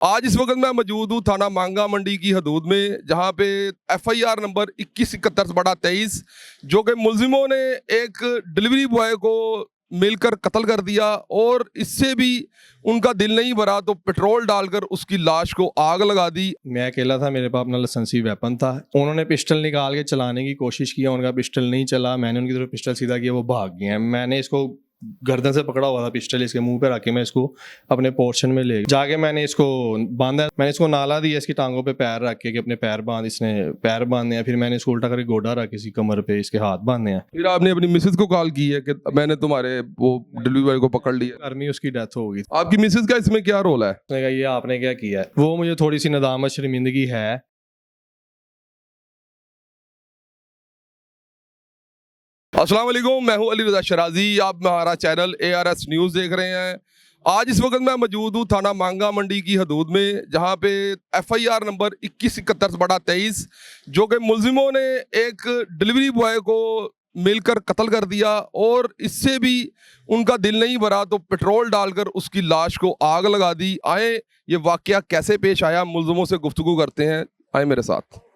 आज इस वक्त मैं मौजूद हूँ थाना मांगा मंडी की हदूद में, जहाँ पे FIR नंबर 2171/23 जो कि मुलजिमों ने एक डिलीवरी बॉय को मिलकर कत्ल कर दिया और इससे भी उनका दिल नहीं भरा तो पेट्रोल डालकर उसकी लाश को आग लगा दी। मैं अकेला था, मेरे पास अपना लाइसेंसी वेपन था। उन्होंने पिस्टल निकाल के चलाने की कोशिश किया, उनका पिस्टल नहीं चला। मैंने उनकी तरफ पिस्टल सीधा किया, वो भाग गए हैं। मैंने इसको गर्दन से पकड़ा हुआ था, पिस्टल इसके मुंह पे रख के मैं इसको अपने पोर्शन में ले जाके मैंने इसको बांधा। मैंने इसको नाला दिया इसकी टांगों पे पैर रख के कि अपने पैर बांध। इसने पैर बांधे हैं, फिर मैंने इसको उल्टा करके गोडा रख इसकी कमर पे इसके हाथ बांधे हैं। फिर आपने अपनी मिसेज को कॉल की है कि मैंने तुम्हारे वो डिलीवरी बॉय को पकड़ लिया। घर में उसकी डेथ हो गई। आपकी मिसेज का इसमें क्या रोल है? उसने कहा ये आपने क्या किया है। वो मुझे थोड़ी सी नदामत शर्मिंदगी है। अस्सलाम वालेकुम, मैं हूं अली रजा शराजी। आप हमारा चैनल ARS न्यूज़ देख रहे हैं। आज इस वक्त मैं मौजूद हूं थाना मांगा मंडी की हदूद में, जहां पे FIR नंबर 2171/23 जो कि मुलजिमों ने एक डिलीवरी बॉय को मिलकर कत्ल कर दिया और इससे भी उनका दिल नहीं भरा तो पेट्रोल डालकर उसकी लाश को आग लगा दी। आए ये वाकया कैसे पेश आया, मुलजिमों से गुफ्तगू करते हैं। आए मेरे साथ।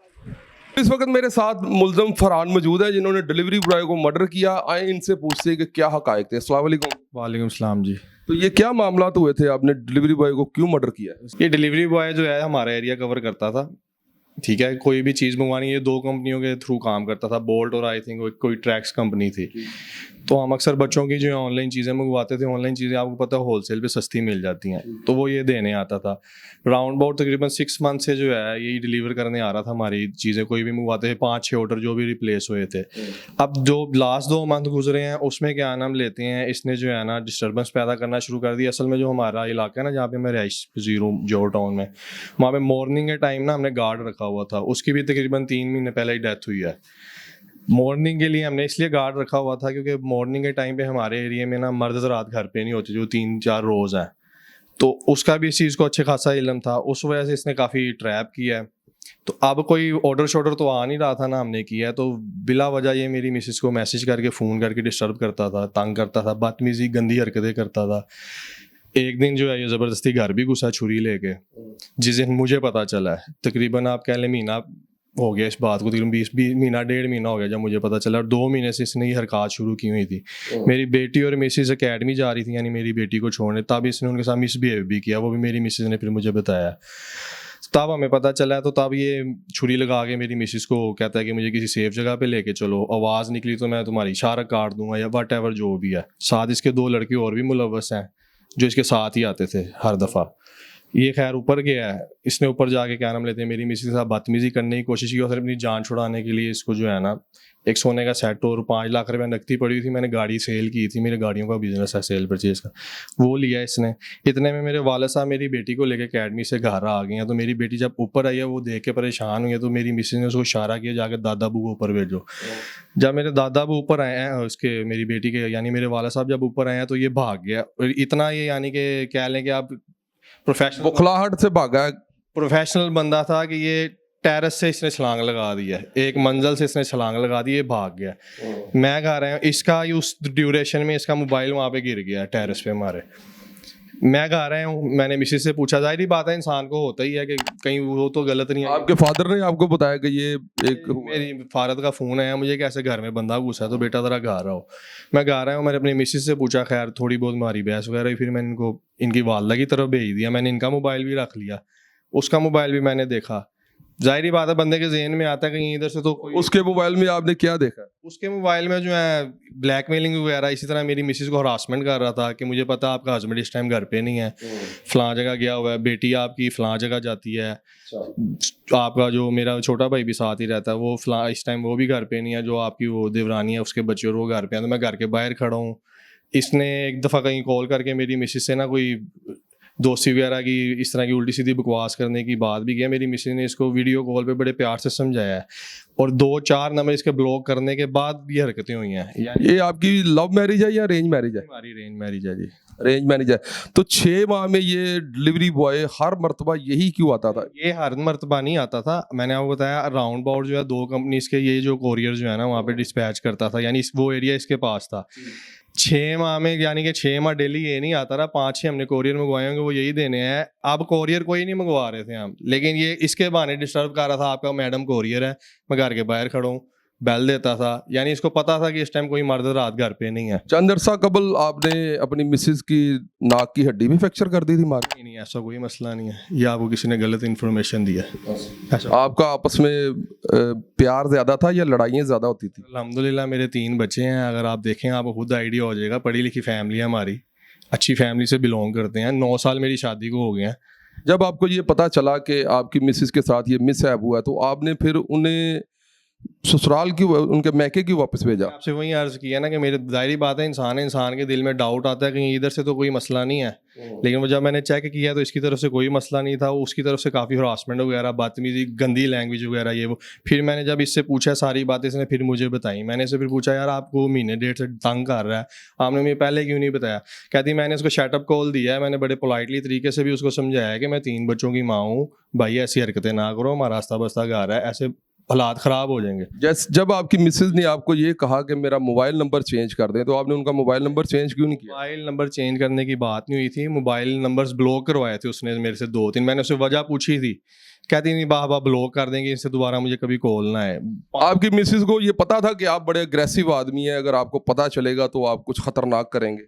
इस वक्त मेरे साथ मुलजम फरहान मौजूद है जिन्होंने डिलीवरी बॉय को मर्डर किया। आए इनसे पूछते हैं कि क्या हकायक थे। अस्सलाम वालेकुम। वालेकुम सलाम जी। तो ये क्या मामला हुए थे, आपने डिलीवरी बॉय को क्यों मर्डर किया? ये डिलीवरी बॉय जो है हमारा एरिया कवर करता था, ठीक है। कोई भी चीज़ मंगवानी, ये दो कंपनियों के थ्रू काम करता था, बोल्ट और आई थिंक कोई ट्रैक्स कंपनी थी। तो हम अक्सर बच्चों की जो ऑनलाइन चीज़ें मंगवाते थे, ऑनलाइन चीज़ें आपको पता है होलसेल पे सस्ती मिल जाती हैं, तो वो ये देने आता था। राउंड अबाउट तकरीबन 6 मंथ से जो है यही डिलीवर करने आ रहा था हमारी चीज़ें। कोई भी मंगवाते थे, 5-6 ऑर्डर जो भी रिप्लेस हुए थे। अब जो लास्ट 2 मंथ गुजरे हैं उसमें क्या नाम लेते हैं, इसने जो है ना डिस्टर्बेंस पैदा करना शुरू कर दिया। असल में जो हमारा इलाका है ना, जहाँ पे मैं रहाइश पजीर हूँ जोर टाउन में, वहाँ पे मॉर्निंग के टाइम ना हमने गार्ड रखा हुआ था। उसकी भी तकरीबन 3 महीने पहले ही डेथ हुई है। मॉर्निंग के लिए हमने इसलिए गार्ड रखा हुआ था क्योंकि मॉर्निंग के टाइम पे हमारे एरिया में ना मर्द रात घर पे नहीं होते, जो 3-4 रोज़ हैं। तो उसका भी इस चीज़ को अच्छे खासा इल्म था, उस वजह से इसने काफ़ी ट्रैप किया है। तो अब कोई ऑर्डर शॉर्डर तो आ नहीं रहा था ना, हमने किया है तो बिला वजह ये मेरी मिसेस को मैसेज करके फ़ोन करके डिस्टर्ब करता था, तंग करता था, बदतमीजी गंदी हरकतें करता था। एक दिन जो है ये ज़बरदस्ती घर भी घुसा छुरी लेके, जिस दिन मुझे पता चला है। तकरीबन आप कह लें महीना हो गया इस बात को, तकरीबन 20 महीना 1.5 महीना हो गया जब मुझे पता चला। और 2 महीने से इसने ये हरकत शुरू की हुई थी। मेरी बेटी और मिसेज अकेडमी जा रही थी, यानी मेरी बेटी को छोड़ने, तब इसने उनके साथ मिसबिहेव भी किया। वो भी मेरी मिसेज ने फिर मुझे बताया, तब हमें पता चला। तो तब ये छुरी लगा के मेरी मिसेस को कहता है कि मुझे किसी सेफ जगह पे लेके चलो, आवाज़ निकली तो मैं तुम्हारी इशारा काट दूंगा या वट एवर जो भी है। साथ इसके 2 लड़के और भी मुलव्वस हैं जो इसके साथ ही आते थे हर दफ़ा। ये खैर ऊपर गया है, इसने ऊपर जाके क्या नाम लेते हैं मेरी मिसेस के साथ बदतमीजी करने की कोशिश की। और फिर अपनी जान छुड़ाने के लिए इसको जो है ना एक सोने का सेट और 5 लाख रुपए नकदी पड़ी हुई थी। मैंने गाड़ी सेल की थी, मेरे गाड़ियों का बिजनेस है सेल परचेज का, वो लिया इसने। इतने में मेरे वाले साहब मेरी बेटी को लेकर अकेडमी से घर आ गए हैं। तो मेरी बेटी जब ऊपर आई है, वो देख के परेशान हुई है, तो मेरी मिसेस ने उसको इशारा किया जाकर दादा बू को ऊपर भेजो। जब मेरे दादा बू ऊपर आए हैं, उसके मेरी बेटी के यानी मेरे वाला साहब जब ऊपर आए हैं, तो ये भाग गया। और इतना ये यानी कि कह लें कि आप प्रोफेशनल बुखलाहट से भागा है। प्रोफेशनल बंदा था कि ये टेरेस से इसने छलांग लगा दी है, एक मंजिल से इसने छलांग लगा दी, ये भाग गया। मैं कह रहा हूँ इसका उस ड्यूरेशन में इसका मोबाइल वहाँ पे गिर गया टेरेस पे हमारे। मैं कह रहा हूँ, मैंने मिसेस से पूछा, जाहिर बात है इंसान को होता ही है कि कहीं वो तो गलत नहीं है। आपके फादर ने आपको बताया कि ये एक मेरी फारद का फ़ोन आया मुझे कैसे घर में बंदा घुसा, तो बेटा ज़रा घर आओ। मैं गा रहा हूँ, मैंने अपनी मिसेस से पूछा, खैर थोड़ी बहुत हमारी बहस वगैरह हुई। फिर मैंने इनको इनकी वालदा की तरफ भेज दिया। मैंने इनका मोबाइल भी रख लिया, उसका मोबाइल भी मैंने देखा। जाहिर बात है बंदे के जहन में आता है कहीं इधर से तो कोई। उसके मोबाइल में आपने क्या देखा? उसके मोबाइल में जो है ब्लैकमेलिंग वगैरह, इसी तरह मेरी मिसेस को हरासमेंट कर रहा था कि मुझे पता है आपका हस्बैंड इस टाइम घर पे नहीं है, फलां जगह गया हुआ है, बेटी आपकी फलां जगह जाती है, आपका जो मेरा छोटा भाई भी साथ ही रहता है, वो फलां इस टाइम वो भी घर पे नहीं है, जो आपकी वो देवरानी है उसके बच्चे और वो घर पे हैं, तो मैं घर के बाहर खड़ा हूँ। इसने एक दफ़ा कहीं कॉल करके मेरी मिसेस से ना कोई दोस्ती वगैरह की इस तरह की उल्टी सीधी बकवास करने की बात भी किया। मेरी मिसेस ने इसको वीडियो कॉल पे बड़े प्यार से समझाया है और 2-4 नंबर इसके ब्लॉक करने के बाद ये हरकतें हुई हैं। ये आपकी लव मैरिज है या अरेंज मैरिज है? हमारी अरेंज मैरिज है जी। अरेंज मैरिज है। तो 6 माह में ये डिलीवरी बॉय हर मर्तबा यही क्यों आता था? ये हर मर्तबा नहीं आता था, मैंने आपको बताया राउंड अबाउट जो है 2 कंपनीज के ये जो कोरियर जो है ना वहाँ पे डिस्पैच करता था, यानी वो एरिया इसके पास था। 6 माह में, यानी कि 6 माह डेली ये नहीं आता रहा, 5-6 हमने कोरियर मंगवाए होंगे, वो यही देने हैं। अब कोरियर कोई नहीं मंगवा रहे थे हम, लेकिन ये इसके बहाने डिस्टर्ब कर रहा था, आपका मैडम कोरियर है, मैं घर के बाहर खड़ा हूँ, बेल देता था। यानी इसको पता था कि इस टाइम कोई मर्द रात घर पे नहीं है। चंद अरसा कबल आपने अपनी मिसेज की नाक की हड्डी भी फ्रैक्चर कर दी थी मार के। नहीं, ऐसा कोई मसला नहीं है, ये आपको किसी ने गलत इन्फॉर्मेशन दिया है। ऐसा आपका आपस में प्यार ज्यादा था या लड़ाइयाँ ज्यादा होती थी? अल्हम्दुलिल्लाह मेरे 3 बच्चे हैं, अगर आप देखें आपको खुद आइडिया हो जाएगा। पढ़ी लिखी फैमिली है हमारी, अच्छी फैमिली से बिलोंग करते हैं। 9 साल मेरी शादी को हो गए हैं। जब आपको ये पता चला कि आपकी मिसेज के साथ ये मिसहैप हुआ तो आपने फिर उन्हें ससुराल की उनके मैके की वापस भेजा? आपसे वही अर्ज किया ना कि मेरे ज़ाहिरी बात है, इंसान के दिल में डाउट आता है कहीं इधर से तो कोई मसला नहीं है। लेकिन वो जब मैंने चेक किया तो इसकी तरफ से कोई मसला नहीं था, उसकी तरफ से काफ़ी हरासमेंट वगैरह, बदतमीजी, गंदी लैंग्वेज वगैरह ये वो। फिर मैंने जब इससे पूछा सारी बातें, इसने फिर मुझे बताई। मैंने इससे फिर पूछा यार आपको महीने डेढ़ से तंग कर रहा है, आपने मुझे पहले क्यों नहीं बताया? कहती मैंने उसको शटअप कॉल दिया है, मैंने बड़े पोलाइटली तरीके से भी उसको समझाया है कि मैं 3 बच्चों की माँ हूँ, भाई ऐसी हरकतें ना करो, हमारा रास्ता बस्ता घर है, ऐसे हालात ख़राब हो जाएंगे। जब आपकी मिसेज ने आपको ये कहा कि मेरा मोबाइल नंबर चेंज कर दें तो आपने उनका मोबाइल नंबर चेंज क्यों नहीं किया? मोबाइल नंबर चेंज करने की बात नहीं हुई थी, मोबाइल नंबर्स ब्लॉक करवाए थे उसने मेरे से 2-3। मैंने उससे वजह पूछी थी, कहती नहीं बाबा ब्लॉक कर देंगे, इससे दोबारा मुझे कभी कॉल ना है। आपकी मिसेज को ये पता था कि आप बड़े अग्रेसिव आदमी हैं, अगर आपको पता चलेगा तो आप कुछ खतरनाक करेंगे?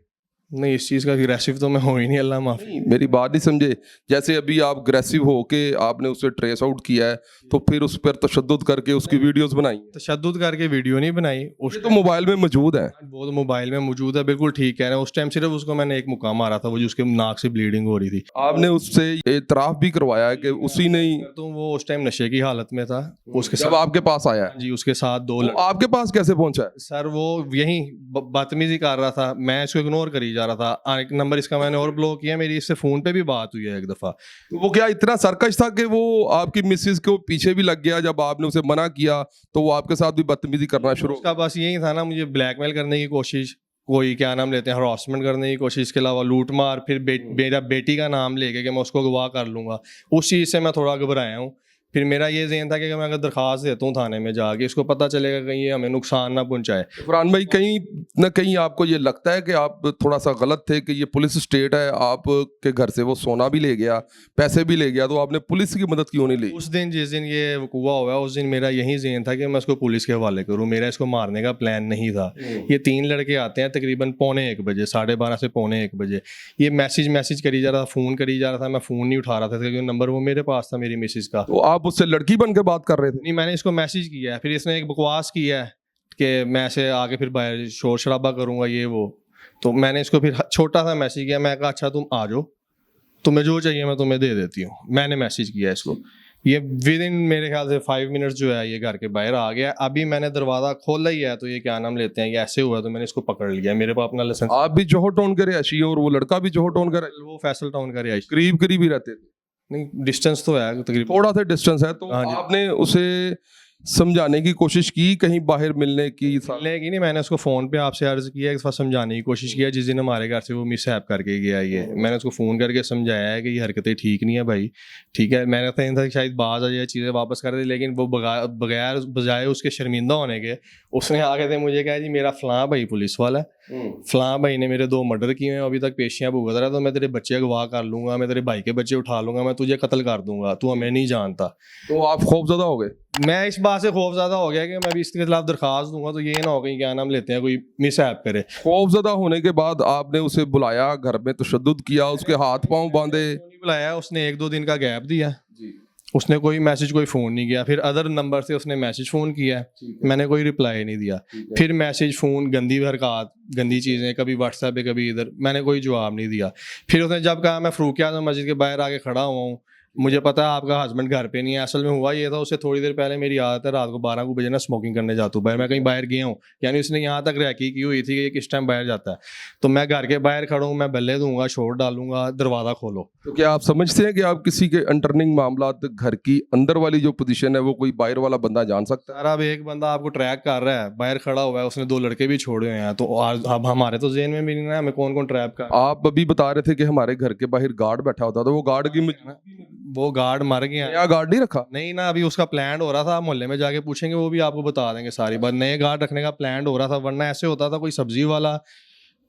नहीं, इस चीज़ का अग्रेसिव तो मैं हो ही नहीं, अल्लाह माफ़ी। मेरी बात नहीं समझे। जैसे अभी आप अग्रेसिव हो के आपने उसे ट्रेस आउट किया है तो फिर उस पर तशद्दुद करके उसकी वीडियोस बनाई। तशद्दुद करके वीडियो नहीं बनाई, उस ये तो मोबाइल में मौजूद है। वो तो मोबाइल में मौजूद है, बिल्कुल ठीक कह रहे हैं। उस टाइम सिर्फ उसको मैंने एक मुक्का मारा था, वो जो उसके नाक से ब्लीडिंग हो रही थी। आपने उससे एतराफ़ भी करवाया है कि उसी ने ही, तो वो उस टाइम नशे की हालत में था, उसके जब साथ आपके पास आया है जी उसके साथ 2 तो आपके पास कैसे पहुंचा है? सर वो यही बदतमीजी कर रहा था, मैं इसको इग्नोर करी जा रहा था। एक नंबर इसका मैंने और ब्लॉक किया, मेरी इससे फ़ोन पे भी बात हुई है एक दफ़ा। तो वो क्या इतना सरकश था कि वो आपकी मिसेज को पीछे भी लग गया? जब आपने उसे मना किया तो वो आपके साथ भी बदतमीजी करना शुरू? उसका बस यही था ना, मुझे ब्लैकमेल करने की कोशिश, कोई क्या नाम लेते हैं हरासमेंट करने की कोशिश, के अलावा लूट मार, फिर मेरा बेटी का नाम लेके कि मैं उसको अगवा कर लूँगा। उस चीज़ से मैं थोड़ा घबराया हूँ। फिर मेरा ये ज़हन था कि मैं अगर दरख्वास्त देता हूँ थाने में जाके, इसको पता चलेगा कहीं ये हमें नुकसान ना पहुँचाए। फरहान भाई, कहीं ना कहीं आपको ये लगता है कि आप थोड़ा सा गलत थे कि ये पुलिस स्टेट है, आपके घर से वो सोना भी ले गया, पैसे भी ले गया, तो आपने पुलिस की मदद क्यों नहीं ली? उस दिन जिस दिन ये वकूआ हुआ उस दिन मेरा यही ज़हन था कि मैं इसको पुलिस के हवाले करूँ, मेरा इसको मारने का प्लान नहीं था। ये 3 लड़के आते हैं तकरीबन 12:45 बजे, 12:30 से 1:45 बजे। ये मैसेज करी जा रहा था, फ़ोन करी जा रहा था, मैं फ़ोन नहीं उठा रहा था क्योंकि नंबर वो मेरे पास था मेरी मिसिज़ का। तो आप उससे लड़की बन के बात कर रहे थे? नहीं, मैंने इसको मैसेज किया है, फिर इसने एक बकवास किया है कि मैं ऐसे आके फिर बाहर शोर शराबा करूँगा ये वो। तो मैंने इसको फिर छोटा सा मैसेज किया, मैं कहा अच्छा तुम आ जाओ, तुम्हें जो चाहिए मैं तुम्हें दे देती हूँ। मैंने मैसेज किया इसको, ये विद इन मेरे ख्याल से 5 मिनट्स जो है ये घर के बाहर आ गया। अभी मैंने दरवाज़ा खोला ही है तो ये क्या नाम लेते हैं, ये ऐसे हुआ तो मैंने इसको पकड़ लिया। मेरे पास अपना लाइसेंस। आप भी जोहर टाउन के रिहायशी और वो लड़का भी जोहर टाउन का वो फैसल टाउन का रिहायशी, करीब करीब ही रहते थे? नहीं डिस्टेंस तो है तकरीबन, थोड़ा सा डिस्टेंस है। तो हाँ जी। आपने उसे समझाने की कोशिश की कहीं बाहर मिलने की? लेकिन नहीं, मैंने उसको फ़ोन पे आपसे अर्ज़ किया, एक दफ़ा समझाने की कोशिश किया। जिस दिन हमारे घर से वो मिसहैप करके गया ये, मैंने उसको फ़ोन करके समझाया है कि ये हरकतें ठीक नहीं है भाई, ठीक है। मैंने तो था कि शायद बाज आ जाए, चीज़ें वापस कर दे, लेकिन वो बजाय उसके शर्मिंदा होने के उसने आगे थे मुझे कहा जी मेरा फ़लाँ भाई पुलिस वाला है, फ़लाँ भाई ने मेरे 2 मर्डर किए हैं, अभी तक पेशियाँ भुगत रहा है, तो मैं तेरे बच्चे अगवा कर लूँगा, मैं तेरे भाई के बच्चे उठा लूँगा, मैं तुझे कत्ल कर दूँगा, तू हमें नहीं जानता। तो आप खौफजदा हो गए? मैं इस बात से खौफज़दा हो गया कि मैं भी इसके खिलाफ दरख्वास्त दूंगा तो ये ना हो कहीं क्या नाम लेते हैं कोई मिसहैप करे। खौफजदा होने के बाद आपने उसे बुलाया, घर में तशद्दुद किया, उसके हाथ पांव बांधे? नहीं बुलाया, उसने 1-2 दिन का गैप दिया, उसने कोई मैसेज कोई फ़ोन नहीं किया। फिर अदर नंबर से उसने मैसेज फ़ोन किया, मैंने कोई रिप्लाई नहीं दिया। फिर मैसेज फ़ोन, गंदी हरकत, गंदी चीज़ें, कभी व्हाट्सएप पे कभी इधर, मैंने कोई जवाब नहीं दिया। फिर उसने जब कहा मैं फ़रूकिया आज़म मस्जिद के बाहर आके खड़ा हुआ हूँ, मुझे पता है आपका हस्बैंड घर पे नहीं है। असल में हुआ ये था, उससे थोड़ी देर पहले मेरी आदत है रात को 12 बजे ना स्मोकिंग करने जाता हूँ बाहर, मैं कहीं बाहर गया हूँ, यानी उसने यहाँ तक रैकी की हुई थी कि ये किस टाइम बाहर जाता है। तो मैं घर के बाहर खड़ा हूँ, मैं बल्ले दूंगा, शोर डालूंगा, दरवाज़ा खोलो। तो क्या आप समझते हैं कि आप किसी के अंटरनिंग मामलात, घर की अंदर वाली जो पोजीशन है वो कोई बाहर वाला बंदा जान सकता है? यार अब एक बंदा आपको ट्रैक कर रहा है, बाहर खड़ा हुआ है, उसने 2 लड़के भी छोड़े हुए हैं, तो अब हमारे तो जेन में भी नहीं है हमें कौन कौन ट्रैप कर। आप अभी बता रहे थे कि हमारे घर के बाहर गार्ड बैठा होता था, वो गार्ड की वो गार्ड मर गया। नया गार्ड नहीं रखा? नहीं ना, अभी उसका प्लान हो रहा था, मोहल्ले में जाके पूछेंगे वो भी आपको बता देंगे सारी बात। नए गार्ड रखने का प्लान हो रहा था, वरना ऐसे होता था कोई सब्जी वाला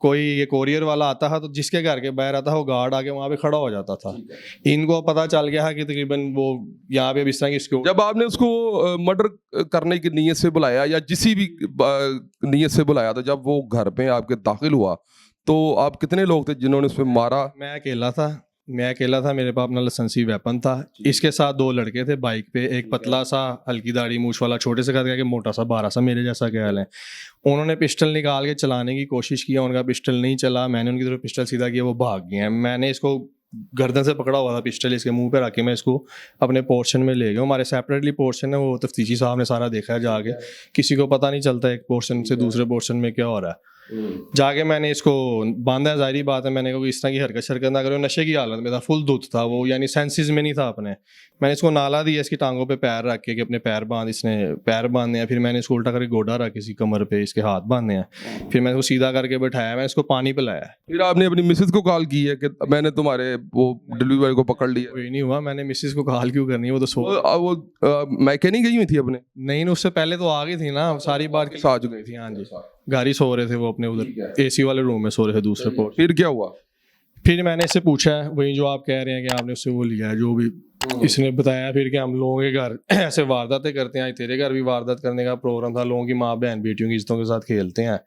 कोई ये कोरियर वाला आता था तो जिसके घर के बाहर आता था वो गार्ड आके वहाँ पे खड़ा हो जाता था। इनको पता चल गया कि तकरीबन वो यहाँ पे इस तरह की सिक्योरिटी। जब आपने उसको मर्डर करने की नीयत से बुलाया या जिसी भी नीयत से बुलाया था, जब वो घर पे आपके दाखिल हुआ तो आप कितने लोग थे जिन्होंने उस पर मारा? मैं अकेला था, मेरे पास अपना लाइसेंसी वेपन था। इसके साथ 2 लड़के थे बाइक पे, एक पतला सा हल्की दाढ़ी मूछ वाला छोटे से करके, मोटा सा 12 सा मेरे जैसा ख्याल है। उन्होंने पिस्टल निकाल के चलाने की कोशिश किया, उनका पिस्टल नहीं चला, मैंने उनकी तरफ पिस्टल सीधा किया, वो भाग गए हैं। मैंने इसको गर्दन से पकड़ा हुआ था, पिस्टल इसके मुंह पे रख के मैं इसको अपने पोर्शन में ले गया। हमारे सेपरेटली पोर्शन है, वो तफ्तीशी साहब ने सारा देखा है जाके, किसी को पता नहीं चलता एक पोर्शन से दूसरे पोर्शन में क्या हो रहा है। जाके मैंने इसको बांधा है, जाहिर बात है मैंने कहा इस तरह की हरकत ना करो। नशे की हालत में था, फुल दूध था वो, यानी सेंसेस में नहीं था अपने। मैंने इसको नाला दिया, इसकी टांगों पे पैर रख के कि अपने पैर बांध, इसने पैर बांधे हैं। फिर मैंने इसको उल्टा करके गोडा रख इसकी कमर पे, इसके हाथ बांधे हैं। फिर मैंने इसको सीधा करके बैठाया, मैंने इसको पानी पिलाया। फिर आपने अपनी मिसेज को कॉल की है कि मैंने तुम्हारे वो डिलीवरी बॉय को पकड़ लिया? कोई नहीं हुआ, मैंने मिसेज को कॉल क्यों करनी है, वो तो सो वो मैकेनिक गई हुई थी अपने? नहीं, उससे पहले तो आ गई थी ना, सारी बात के साथ गई थी। हाँ जी, गाड़ी सो रहे थे वो अपने उधर एसी वाले रूम में सो रहे थे दूसरे पोर्ट। फिर क्या हुआ? फिर मैंने इससे पूछा है वही जो आप कह रहे हैं कि आपने उससे वो लिया है, जो भी इसने बताया। फिर कि हम लोगों के घर ऐसे वारदातें करते हैं, आज तेरे घर भी वारदात करने का प्रोग्राम था, लोगों की माँ बहन बेटियों की इज्जतों के साथ खेलते हैं,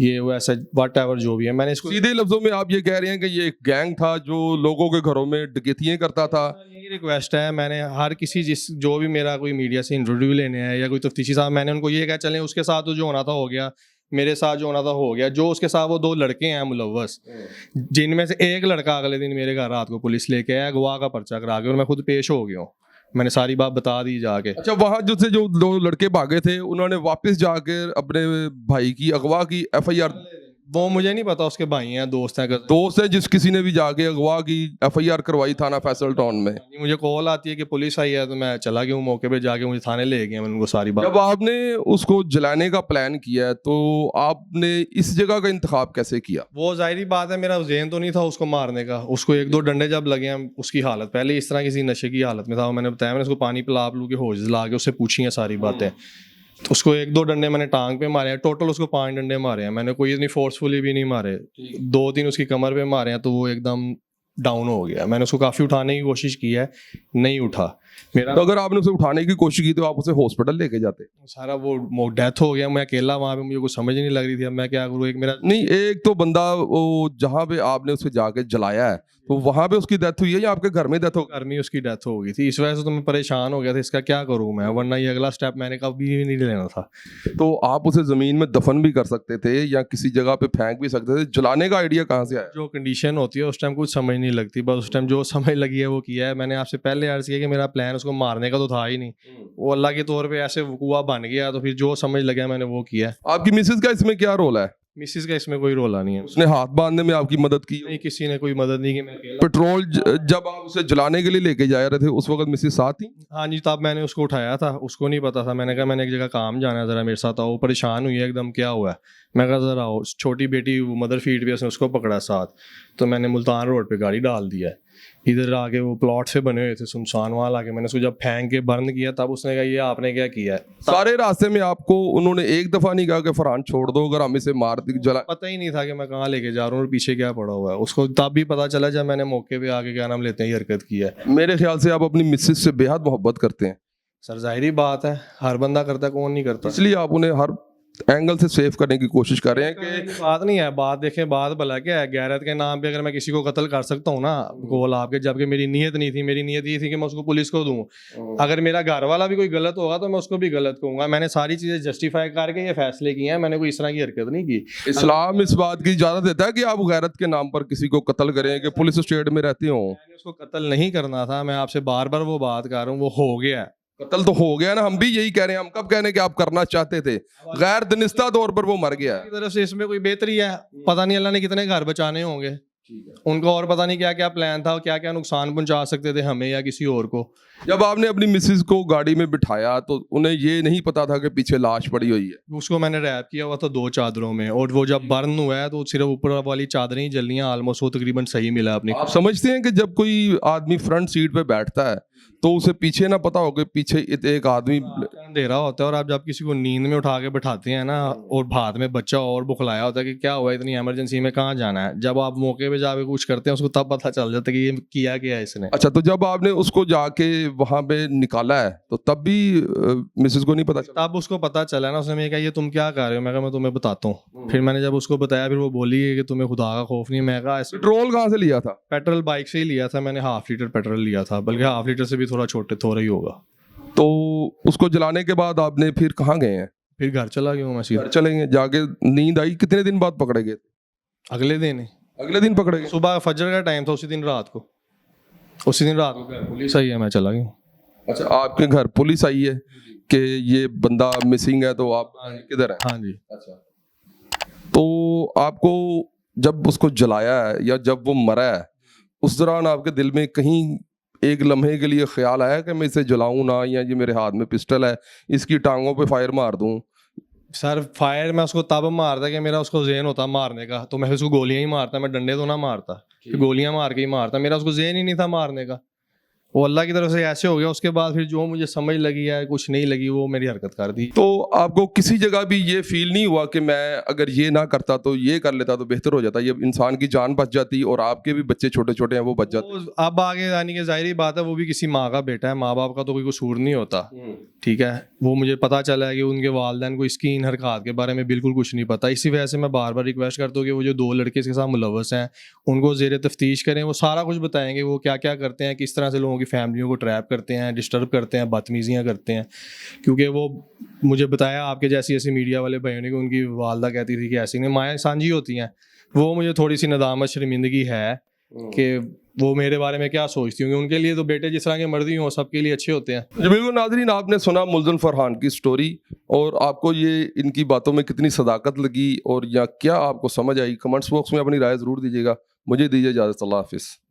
ये वो ऐसा वट एवर जो भी है। मैंने इसको सीधे लफ्जों में आप ये कह रहे हैं कि ये एक गैंग था जो लोगों के घरों में डकैतियां करता था? यही रिक्वेस्ट है, मैंने हर किसी जो भी मेरा कोई मीडिया से इंटरव्यू लेने आया या कोई तफ्तीशी साहब, मैंने उनको ये कहा चलें उसके साथ तो जो होना था हो गया, मेरे साथ जो होना था हो गया। जो उसके साथ वो 2 लड़के हैं मुलव्वस, जिनमें से एक लड़का अगले दिन मेरे घर रात को पुलिस लेके आया, अगवा का पर्चा करा के, और मैं खुद पेश हो गया हूँ। मैंने सारी बात बता दी जाके। अच्छा, वहां जो 2 लड़के भागे थे उन्होंने वापस जाके अपने भाई की अगवा की FIR? वो मुझे नहीं पता, उसके भाई हैं, दोस्त हैं, दोस्त है जिस किसी ने भी जाके अगवा की FIR करवाई थाना फैसल टाउन में। मुझे कॉल आती है कि पुलिस आई है, तो मैं चला गया हूँ मौके पे, जाके मुझे थाने ले गए, मैंने उनको सारी बात। जब आपने उसको जलाने का प्लान किया तो आपने इस जगह का इंतखाब कैसे किया? वो जाहिर बात है, मेरा ज़हन तो नहीं था उसको मारने का। उसको 1-2 डंडे जब लगे हैं, उसकी हालत पहले इस तरह किसी नशे की हालत में था, मैंने बताया, मैंने उसको पानी पिला के होश ला के उससे पूछी हैं सारी बातें। तो उसको 1-2 डंडे मैंने टांग पे मारे हैं, टोटल उसको 5 डंडे मारे हैं मैंने, कोई इतनी फोर्सफुली भी नहीं मारे। 2-3 उसकी कमर पे मारे हैं, तो वो एकदम डाउन हो गया। मैंने उसको काफ़ी उठाने की कोशिश की है, नहीं उठा मेरा। तो अगर आपने उसे उठाने की कोशिश की तो आप उसे हॉस्पिटल लेके जाते? सारा वो डेथ हो गया, मैं अकेला वहाँ पे, मुझे कुछ समझ नहीं लग रही थी अब मैं क्या करूँ। एक मेरा नहीं, एक तो बंदा वो जहाँ पे आपने उसे जाके जलाया है तो वहां पे उसकी डेथ हुई है या आपके घर में डेथ हो? घर में उसकी डेथ हो गई थी, इस वजह से तो मैं परेशान हो गया था, इसका क्या करूँ मैं, वरना ये अगला स्टेप मैंने कभी भी नहीं लेना था। तो आप उसे जमीन में दफन भी कर सकते थे या किसी जगह पे फेंक भी सकते थे, जलाने का आइडिया कहाँ से आया? जो कंडीशन होती है उस टाइम कुछ समझ नहीं लगती, बस उस टाइम जो समझ लगी है वो किया है। मैंने आपसे पहले अर्ज किया कि मेरा प्लान उसको मारने का तो था ही नहीं, वो अल्लाह के तौर पे ऐसे वकूआ बन गया, तो फिर जो समझ लगा मैंने वो किया। आपकी मिसेज का इसमें क्या रोल है? मिसिस का इसमें कोई रोला नहीं है, उसने हाथ बांधने में आपकी मदद की? नहीं, किसी ने कोई मदद नहीं की। मैं पेट्रोल जब आप उसे जलाने के लिए लेके जा रहे थे उस वक्त मिसेज साथ थी? हाँ जी, तब मैंने उसको उठाया था, उसको नहीं पता था। मैंने कहा मैंने एक जगह काम जाना है, ज़रा मेरे साथ आओ। परेशान हुई है एकदम, क्या हुआ है? मैं कहा ज़रा आओ। छोटी बेटी मदर फीड भी, उसने उसको पकड़ा साथ, तो मैंने मुल्तान रोड पे गाड़ी डाल दिया है। इधर आके वो प्लॉट से बने हुए थे सुनसान, वहाँ लाके मैंने उसको जब फेंक के बर्न किया, तब उसने कहा ये आपने क्या किया है। सारे रास्ते में आपको उन्होंने एक दफा नहीं कहा कि फरहान छोड़ दो, अगर हम इसे मार दी जला? पता ही नहीं था कि मैं कहाँ लेके जा रहा हूँ और पीछे क्या पड़ा हुआ है। उसको तब भी पता चला जब मैंने मौके पे आके क्या नाम लेते हैं ये हरकत की है। मेरे ख्याल से आप अपनी मिसेज से बेहद मोहब्बत करते हैं। सर जाहिर बात है, हर बंदा करता है, कौन नहीं करता, इसलिए आप उन्हें हर एंगल से सेव करने की कोशिश कर रहे हैं कि बात नहीं है। बात देखें, बात भला क्या है, गैरत के नाम पे अगर मैं किसी को कत्ल कर सकता हूँ ना गोल आपके, जबकि मेरी नीयत नहीं थी। मेरी नीयत ये थी कि मैं उसको पुलिस को दूँ। अगर मेरा घर वाला भी कोई गलत होगा तो मैं उसको भी गलत कहूँगा। मैंने सारी चीज़ें जस्टिफाई करके ये फैसले किए हैं, मैंने कोई इस तरह की हरकत नहीं की। इस्लाम इस बात की इजाजत देता है कि आप गैरत के नाम पर किसी को कत्ल करें कि पुलिस स्टेट में रहते हो? मैंने उसको कत्ल नहीं करना था, मैं आपसे बार बार वो बात कर रहा हूँ, वो हो गया है। कत्ल तो हो गया ना, हम भी यही कह रहे हैं। हम कब कह रहे हैं कि आप करना चाहते थे, गैर दनिस्ता तौर पर वो मर गया है। की तरफ से इसमें कोई बेहतरी है, पता नहीं अल्लाह ने कितने घर बचाने होंगे। उनका और पता नहीं क्या क्या प्लान था, क्या क्या नुकसान पहुंचा सकते थे हमें या किसी और को। जब आपने अपनी मिसेज को गाड़ी में बिठाया तो उन्हें ये नहीं पता था कि पीछे लाश पड़ी हुई है? उसको मैंने रैप किया हुआ था 2 चादरों में, और वो जब बर्न हुआ है तो सिर्फ ऊपर वाली चादरें ही जल रही हैं ऑलमोस्ट, वो तकरीबन सही मिला अपनी। आप समझते हैं कि जब कोई आदमी फ्रंट सीट पे बैठता है तो उसे पीछे ना पता हो कि पीछे एक आदमी अंधेरा होता है, और आप जब किसी को नींद में उठा के बैठाते हैं ना, और हाथ में बच्चा और बुखलाया होता है कि क्या हुआ, इतनी इमरजेंसी में कहाँ जाना है, जब आप मौके पे जाके कुछ करते हैं उसको तब पता चल जाता है कि ये किया क्या है इसने। अच्छा, तो जब आपने उसको जाके वहां पे निकाला है तो तब भी मिसेज को नहीं पता चला? तब उसको पता चला ना, उसने मुझे कहा ये तुम क्या कर रहे हो, मैं कहा मैं तुम्हें बताता हूँ। फिर मैंने जब उसको बताया, फिर वो बोली कि तुम्हें खुदा का खौफ नहीं है। मैं कहा पेट्रोल कहाँ से लिया था? पेट्रोल बाइक से ही लिया था मैंने, 1/2 लीटर पेट्रोल लिया था, बल्कि 1/2 लीटर से भी थोड़ा ही होगा। तो उसको जलाने के बाद आपने फिर कहाँ गए हैं? फिर घर चला गया हूँ मैं सीधा। घर चलेंगे, जाके नींद आई? कितने दिन बाद पकड़े गए? अगले दिन अगले दिन पकड़े गए? सुबह फजर का टाइम था, उसी दिन रात को घर पुलिस आई है, मैं चला गया हूँ। अच्छा, आपके घर पुलिस आई है कि ये बंदा मिसिंग है, तो आप किधर है? हाँ जी। अच्छा, तो आपको जब उसको जलाया है या जब वो मरा है, उस दौरान आपके दिल में कहीं एक लम्हे के लिए ख्याल आया कि मैं इसे जलाऊं ना, या ये मेरे हाथ में पिस्टल है, इसकी टांगों पे फायर मार दूं? सर फायर मैं उसको तब मारता कि मेरा उसको ज़हन होता मारने का, तो मैं उसको गोलियां ही मारता, मैं डंडे तो ना मारता, गोलियां मार के ही मारता, मेरा उसको ज़हन ही नहीं था मारने का। वो अल्लाह की तरफ से ऐसे हो गया। उसके बाद फिर जो मुझे समझ लगी है कुछ नहीं लगी, वो मेरी हरकत कर दी। तो आपको किसी जगह भी ये फील नहीं हुआ कि मैं अगर ये ना करता तो ये कर लेता तो बेहतर हो जाता, ये इंसान की जान बच जाती और आपके भी बच्चे छोटे छोटे हैं वो बच जाते? तो अब आगे यानी कि जाहिर बात है, वो भी किसी माँ का बेटा है, माँ बाप का तो कोई कसूर नहीं होता, ठीक है। वो मुझे पता चला है कि उनके वालिदैन को इसकी इन हरकत के बारे में बिल्कुल कुछ नहीं पता। इसी वजह से मैं बार बार रिक्वेस्ट करता हूँ कि वो जो 2 लड़के इसके साथ मुलव्वस हैं उनको ज़ेर तफ्तीश करें, वो सारा कुछ बताएंगे वो क्या क्या करते हैं, किस तरह से लोगों की फैमिलियों को ट्रैप करते हैं, डिस्टर्ब करते हैं, बदतमीजियाँ करते हैं। क्योंकि वो मुझे बताया आपके जैसी ऐसी मीडिया वाले भाइयों ने कि उनकी वालदा कहती थी कि ऐसी नहीं, माएँ सांझी होती हैं। वो मुझे थोड़ी सी नदामत शर्मिंदगी है कि वो मेरे बारे में क्या सोचती होंगी। उनके लिए तो बेटे जिस तरह के मर्जी हों सबके लिए अच्छे होते हैं। जी बिल्कुल नाज़रीन, आपने सुना मुल्ज़िम फरहान की स्टोरी, और आपको ये इनकी बातों में कितनी सदाकत लगी और या क्या आपको समझ आई, कमेंट्स बॉक्स में अपनी राय ज़रूर दीजिएगा। मुझे दीजिए इजाज़त, अल्लाह हाफ़िज़।